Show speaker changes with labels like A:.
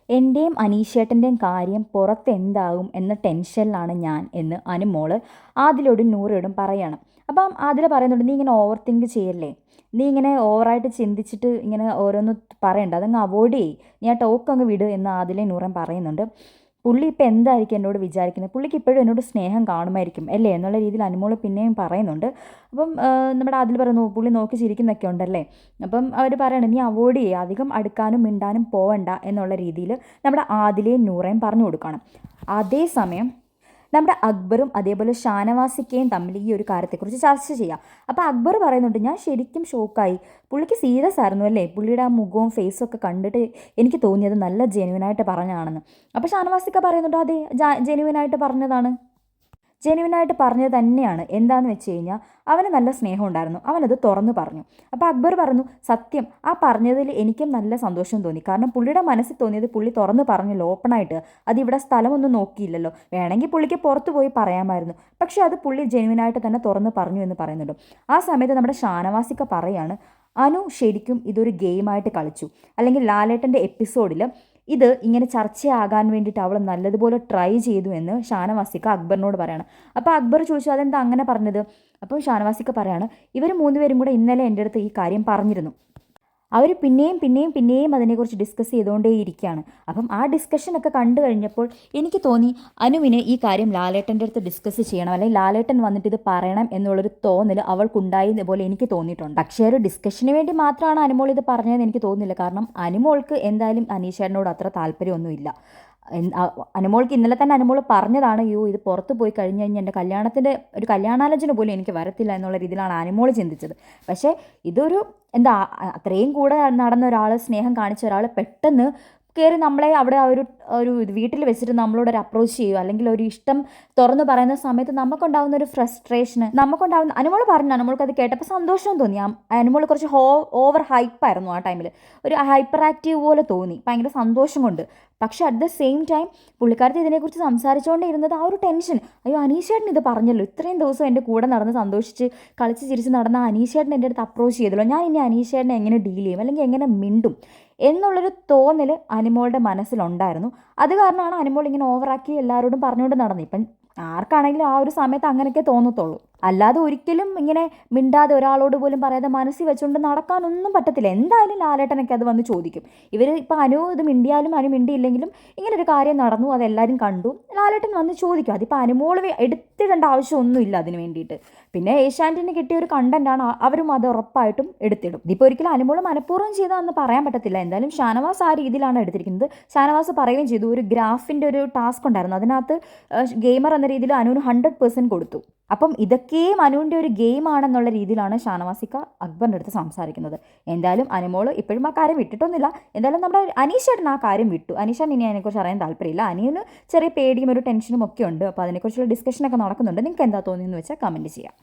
A: എൻ്റെയും അനീഷേട്ടൻ്റെയും കാര്യം പുറത്തെന്താകും എന്ന ടെൻഷനിലാണ് ഞാൻ എന്ന് അനുമോള് ആദിലോടും നൂറയോടും പറയണം. അപ്പം ആദില പറയുന്നുണ്ട്, നീ ഇങ്ങനെ ഓവർ തിങ്ക് ചെയ്യല്ലേ, നീ ഇങ്ങനെ ഓവറായിട്ട് ചിന്തിച്ചിട്ട് ഇങ്ങനെ ഓരോന്ന് പറയണ്ട, അതങ്ങ് അവോയ്ഡ് ചെയ്യ്, നീ ആ ടോക്ക് അങ്ങ് വിട് എന്ന് ആദിലയും നൂറയും പറയുന്നുണ്ട്. പുള്ളി ഇപ്പം എന്തായിരിക്കും എന്നോട് വിചാരിക്കുന്നത്, പുള്ളിക്ക് ഇപ്പോഴും എന്നോട് സ്നേഹം കാണുമായിരിക്കും അല്ലേ എന്നുള്ള രീതിയിൽ അനുമോള് പിന്നെയും പറയുന്നുണ്ട്. അപ്പം നമ്മുടെ ആദിൽ പറയുന്നു, പുള്ളി നോക്കി ചിരിക്കുന്നൊക്കെ ഉണ്ടല്ലേ. അപ്പം അവർ പറയണം, നീ അവോയ്ഡ് ചെയ്യുക, അധികം അടുക്കാനും മിണ്ടാനും പോവണ്ട എന്നുള്ള രീതിയിൽ നമ്മുടെ ആദിലയും നൂറയും പറഞ്ഞു കൊടുക്കണം. അതേസമയം നമ്മുടെ അക്ബറും അതേപോലെ ഷാനവാസിക്കയും തമ്മിൽ ഈ ഒരു കാര്യത്തെക്കുറിച്ച് ചർച്ച ചെയ്യാം. അപ്പോൾ അക്ബർ പറയുന്നുണ്ട്, ഞാൻ ശരിക്കും ഷോക്കായി, പുള്ളിക്ക് സീരിയസ് ആയിരുന്നു അല്ലേ, പുള്ളിയുടെ ആ മുഖവും ഫേസും ഒക്കെ കണ്ടിട്ട് എനിക്ക് തോന്നിയത് നല്ല ജെന്യുവനായിട്ട് പറഞ്ഞതാണെന്ന്. അപ്പോൾ ഷാനവാസിക്ക പറയുന്നുണ്ട്, അതെ ജെന്യുവനായിട്ട് പറഞ്ഞതാണ്, ജെന്യുവനായിട്ട് പറഞ്ഞത് തന്നെയാണ്. എന്താണെന്ന് വെച്ച് കഴിഞ്ഞാൽ അവന് നല്ല സ്നേഹം ഉണ്ടായിരുന്നു, അവനത് തുറന്നു പറഞ്ഞു. അപ്പോൾ അക്ബർ പറഞ്ഞു, സത്യം ആ പറഞ്ഞതിൽ എനിക്കും നല്ല സന്തോഷം തോന്നി, കാരണം പുള്ളിയുടെ മനസ്സിൽ തോന്നിയത് പുള്ളി തുറന്നു പറഞ്ഞല്ലോ, ഓപ്പണായിട്ട്. അതിവിടെ സ്ഥലമൊന്നും നോക്കിയില്ലല്ലോ, വേണമെങ്കിൽ പുള്ളിക്ക് പുറത്ത് പോയി പറയാമായിരുന്നു, പക്ഷേ അത് പുള്ളി ജെന്യുവനായിട്ട് തന്നെ തുറന്നു പറഞ്ഞു എന്ന് പറയുന്നുണ്ട്. ആ സമയത്ത് നമ്മുടെ ഷാനവാസിക്ക പറയാണ്, അനു ശരിക്കും ഇതൊരു ഗെയിമായിട്ട് കളിച്ചു, അല്ലെങ്കിൽ ലാലേട്ടൻ്റെ എപ്പിസോഡിൽ ഇത് ഇങ്ങനെ ചർച്ചയാകാൻ വേണ്ടിയിട്ട് അവൾ നല്ലതുപോലെ ട്രൈ ചെയ്തു എന്ന് ഷാനവാസിക്ക അക്ബറിനോട് പറയാണ്. അപ്പോൾ അക്ബർ ചോദിച്ചു, അതെന്താ അങ്ങനെ പറഞ്ഞത്? അപ്പോൾ ഷാനവാസിക്ക പറയാണ്, ഇവർ മൂന്നുപേരും കൂടെ ഇന്നലെ എൻ്റെ അടുത്ത് ഈ കാര്യം പറഞ്ഞിരുന്നു, അവർ പിന്നെയും അതിനെക്കുറിച്ച് ഡിസ്കസ് ചെയ്തുകൊണ്ടേയിരിക്കുകയാണ്. അപ്പം ആ ഡിസ്കഷനൊക്കെ കണ്ടു കഴിഞ്ഞപ്പോൾ എനിക്ക് തോന്നി അനുവിന് ഈ കാര്യം ലാലേട്ടൻ്റെ അടുത്ത് ഡിസ്കസ് ചെയ്യണം, അല്ലെങ്കിൽ ലാലേട്ടൻ വന്നിട്ട് ഇത് പറയണം എന്നുള്ളൊരു തോന്നൽ അവൾക്കുണ്ടായി പോലെ എനിക്ക് തോന്നിയിട്ടുണ്ട്. പക്ഷേ ഒരു ഡിസ്കഷന് വേണ്ടി മാത്രമാണ് അനുമോൾ ഇത് പറഞ്ഞതെന്ന് എനിക്ക് തോന്നുന്നില്ല, കാരണം അനുമോൾക്ക് എന്തായാലും അനീഷേട്ടനോട് അത്ര താല്പര്യമൊന്നുമില്ല. അനുമോൾക്ക് ഇന്നലെ തന്നെ അനുമോൾ പറഞ്ഞതാണ്, ഇത് പുറത്ത് പോയി കഴിഞ്ഞ് കഴിഞ്ഞാൽ എൻ്റെ കല്യാണത്തിൻ്റെ ഒരു കല്യാണാലോചന പോലും എനിക്ക് വരത്തില്ല എന്നുള്ള രീതിയിലാണ് അനുമോൾ ചിന്തിച്ചത്. പക്ഷേ ഇതൊരു അത്രയും കൂടെ നടന്ന ഒരാൾ, സ്നേഹം കാണിച്ച ഒരാൾ പെട്ടെന്ന് കയറി നമ്മളെ അവിടെ ഒരു വീട്ടിൽ വെച്ചിട്ട് നമ്മളോടൊരു അപ്രോച്ച് ചെയ്യുക, അല്ലെങ്കിൽ ഒരു ഇഷ്ടം തുറന്നു പറയുന്ന സമയത്ത് നമുക്കുണ്ടാകുന്ന ഒരു ഫ്രസ്ട്രേഷന്, അനുമോൾ പറഞ്ഞു, അനുമോൾക്ക് അത് കേട്ടപ്പോൾ സന്തോഷം തോന്നി. അനുമോൾ കുറച്ച് ഓവർ ഹൈപ്പായിരുന്നു ആ ടൈമിൽ, ഒരു ഹൈപ്പർ ആക്റ്റീവ് പോലെ തോന്നി, ഭയങ്കര സന്തോഷം കൊണ്ട്. പക്ഷെ അറ്റ് ദ സെയിം ടൈം പുള്ളിക്കാരത്തി ഇതിനെക്കുറിച്ച് സംസാരിച്ചുകൊണ്ടിരുന്നത് ആ ഒരു ടെൻഷൻ, അയ്യോ അനീഷേട്ടൻ ഇത് പറഞ്ഞല്ലോ, ഇത്രയും ദിവസം എൻ്റെ കൂടെ നടന്ന് സന്തോഷിച്ച് കളിച്ച് ചിരിച്ച് നടന്ന അനീഷേട്ടൻ എൻ്റെ അടുത്ത് അപ്രോച്ച് ചെയ്തല്ലോ, ഞാൻ ഇനി അനീഷേട്ടനെ എങ്ങനെ ഡീൽ ചെയ്യും, അല്ലെങ്കിൽ എങ്ങനെ മിണ്ടും എന്നുള്ളൊരു തോന്നൽ അനുമോളുടെ മനസ്സിലുണ്ടായിരുന്നു. അത് കാരണമാണ് അനുമോൾ ഇങ്ങനെ ഓവറാക്കി എല്ലാവരോടും പറഞ്ഞുകൊണ്ട് നടന്നത്. ഇപ്പം ആർക്കാണെങ്കിലും ആ ഒരു സമയത്ത് അങ്ങനെയൊക്കെ തോന്നത്തുള്ളൂ, അല്ലാതെ ഒരിക്കലും ഇങ്ങനെ മിണ്ടാതെ ഒരാളോട് പോലും പറയാതെ മനസ്സിൽ വെച്ചുകൊണ്ട് നടക്കാനൊന്നും പറ്റത്തില്ല. എന്തായാലും ലാലേട്ടനൊക്കെ അത് വന്ന് ചോദിക്കും. ഇവർ ഇപ്പോൾ അനു ഇത് മിണ്ടിയാലും അനു മിണ്ടിയില്ലെങ്കിലും ഇങ്ങനൊരു കാര്യം നടന്നു, അതെല്ലാവരും കണ്ടു, ലാലേട്ടൻ വന്ന് ചോദിക്കും. അതിപ്പോൾ അനുമോൾ എടുത്തിടേണ്ട ആവശ്യമൊന്നുമില്ല അതിന് വേണ്ടിയിട്ട്. പിന്നെ ഏഷ്യാനെറ്റിന് കിട്ടിയ ഒരു കണ്ടന്റാണ്, അവരും അത് ഉറപ്പായിട്ടും എടുത്തിടും. ഇതിപ്പോൾ ഒരിക്കലും അനുമോൾ മനഃപൂർവ്വം ചെയ്താന്ന് പറയാൻ പറ്റത്തില്ല. എന്തായാലും ഷാനവാസ് ആ രീതിയിലാണ് എടുത്തിരിക്കുന്നത്. ഷാനവാസ് പറയുകയും ചെയ്തു, ഒരു ഗ്രാഫിൻ്റെ ഒരു ടാസ്ക് ഉണ്ടായിരുന്നു, അതിനകത്ത് ഗെയിമർ എന്ന രീതിയിൽ അനുവിന് 100% കൊടുത്തു. അപ്പം ഇതൊക്കെയും അനുവിൻ്റെ ഒരു ഗെയിമാണെന്നുള്ള രീതിയിലാണ് ഷാനവാസിക്ക അക്ബറിൻ്റെ അടുത്ത് സംസാരിക്കുന്നത്. എന്തായാലും അനുമോൾ ഇപ്പോഴും ആ കാര്യം വിട്ടിട്ടൊന്നുമില്ല. എന്തായാലും നമ്മുടെ അനീഷേട്ടൻ ആ കാര്യം വിട്ടു. അനീഷേട്ടൻ ഇനി അതിനെക്കുറിച്ച് അറിയാൻ താല്പര്യമില്ല. അനിയന് ചെറിയ പേടിയും ഒരു ടെൻഷനും ഒക്കെ ഉണ്ട്. അപ്പോൾ അതിനെക്കുറിച്ചുള്ള ഡിസ്കഷനൊക്കെ നടക്കുന്നുണ്ട്. നിങ്ങൾക്ക് എന്താ തോന്നിയെന്ന് വെച്ചാൽ കമൻറ്റ് ചെയ്യാം.